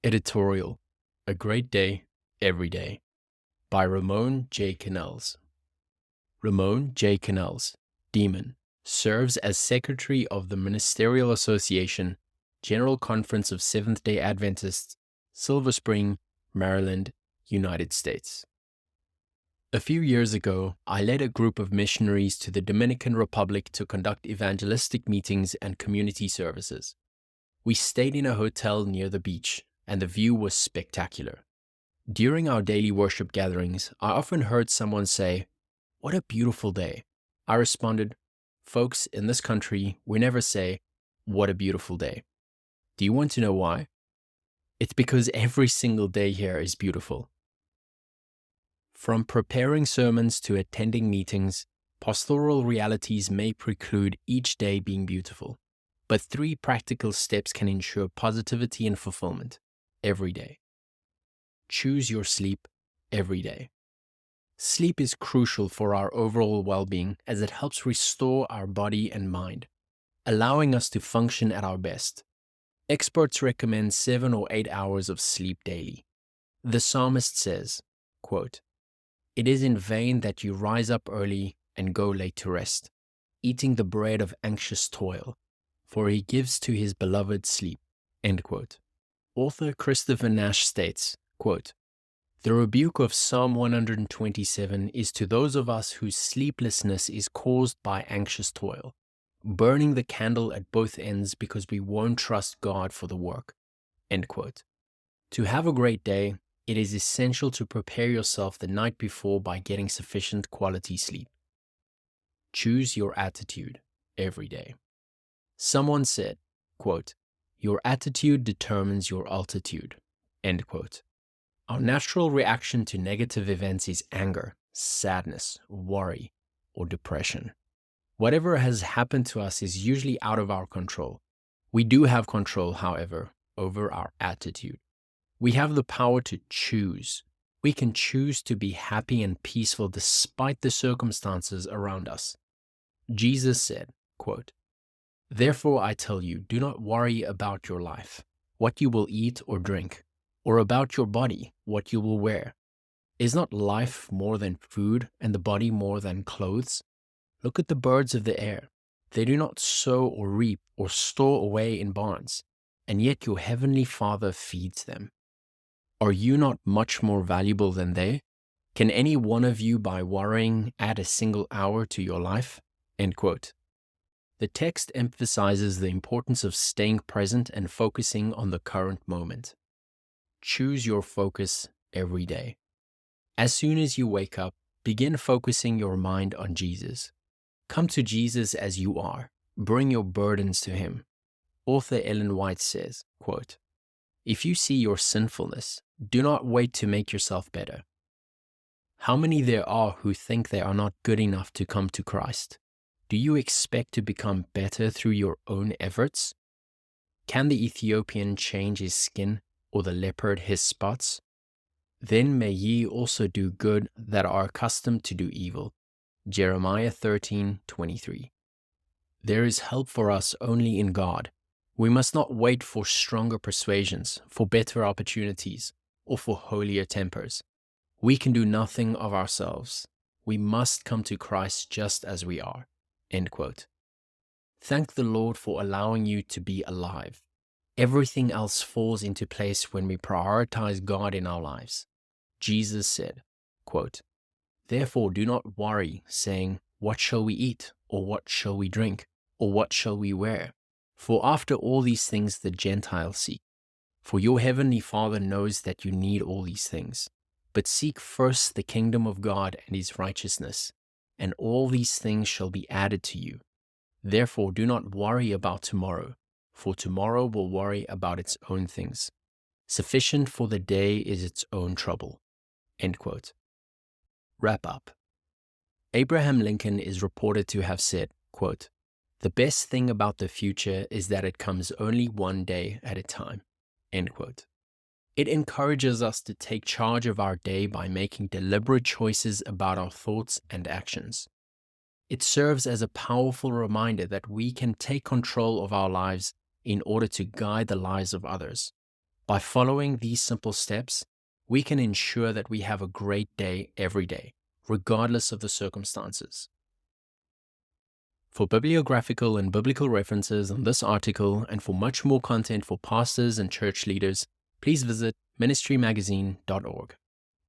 Editorial, A Great Day, Every Day, by Ramon J. Canals. Ramon J. Canals, Demon, serves as Secretary of the Ministerial Association, General Conference of Seventh-day Adventists, Silver Spring, Maryland, United States. A few years ago, I led a group of missionaries to the Dominican Republic to conduct evangelistic meetings and community services. We stayed in a hotel near the beach, and the view was spectacular. During our daily worship gatherings, I often heard someone say, "What a beautiful day." I responded, "Folks, in this country, we never say, 'What a beautiful day.' Do you want to know why? It's because every single day here is beautiful." From preparing sermons to attending meetings, pastoral realities may preclude each day being beautiful. But 3 practical steps can ensure positivity and fulfillment every day. Choose your sleep every day. Sleep is crucial for our overall well-being as it helps restore our body and mind, allowing us to function at our best. Experts recommend 7 or 8 hours of sleep daily. The psalmist says, quote, "It is in vain that you rise up early and go late to rest, eating the bread of anxious toil, for he gives to his beloved sleep." End quote. Author Christopher Nash states, quote, "The rebuke of Psalm 127 is to those of us whose sleeplessness is caused by anxious toil, burning the candle at both ends because we won't trust God for the work." End quote. To have a great day, it is essential to prepare yourself the night before by getting sufficient quality sleep. Choose your attitude every day. Someone said, quote, "Your attitude determines your altitude." End quote. Our natural reaction to negative events is anger, sadness, worry, or depression. Whatever has happened to us is usually out of our control. We do have control, however, over our attitude. We have the power to choose. We can choose to be happy and peaceful despite the circumstances around us. Jesus said, quote, "Therefore I tell you, do not worry about your life, what you will eat or drink, or about your body, what you will wear. Is not life more than food, and the body more than clothes? Look at the birds of the air. They do not sow or reap or store away in barns, and yet your heavenly Father feeds them. Are you not much more valuable than they? Can any one of you, by worrying, add a single hour to your life?" End quote. The text emphasizes the importance of staying present and focusing on the current moment. Choose your focus every day. As soon as you wake up, begin focusing your mind on Jesus. Come to Jesus as you are. Bring your burdens to him. Author Ellen White says, quote, "If you see your sinfulness, do not wait to make yourself better." How many there are who think they are not good enough to come to Christ? Do you expect to become better through your own efforts? Can the Ethiopian change his skin, or the leopard his spots? Then may ye also do good that are accustomed to do evil. Jeremiah 13:23. There is help for us only in God. We must not wait for stronger persuasions, for better opportunities, or for holier tempers. We can do nothing of ourselves. We must come to Christ just as we are. End quote. Thank the Lord for allowing you to be alive. Everything else falls into place when we prioritize God in our lives. Jesus said, quote, "Therefore do not worry, saying, 'What shall we eat? Or what shall we drink? Or what shall we wear?' For after all these things the Gentiles seek. For your heavenly Father knows that you need all these things. But seek first the kingdom of God and his righteousness, and all these things shall be added to you. Therefore do not worry about tomorrow, for tomorrow will worry about its own things. Sufficient for the day is its own trouble." End quote. Wrap up. Abraham Lincoln is reported to have said, quote, "The best thing about the future is that it comes only one day at a time." End quote. It encourages us to take charge of our day by making deliberate choices about our thoughts and actions. It serves as a powerful reminder that we can take control of our lives in order to guide the lives of others. By following these simple steps, we can ensure that we have a great day every day, regardless of the circumstances. For bibliographical and biblical references on this article and for much more content for pastors and church leaders, please visit ministrymagazine.org.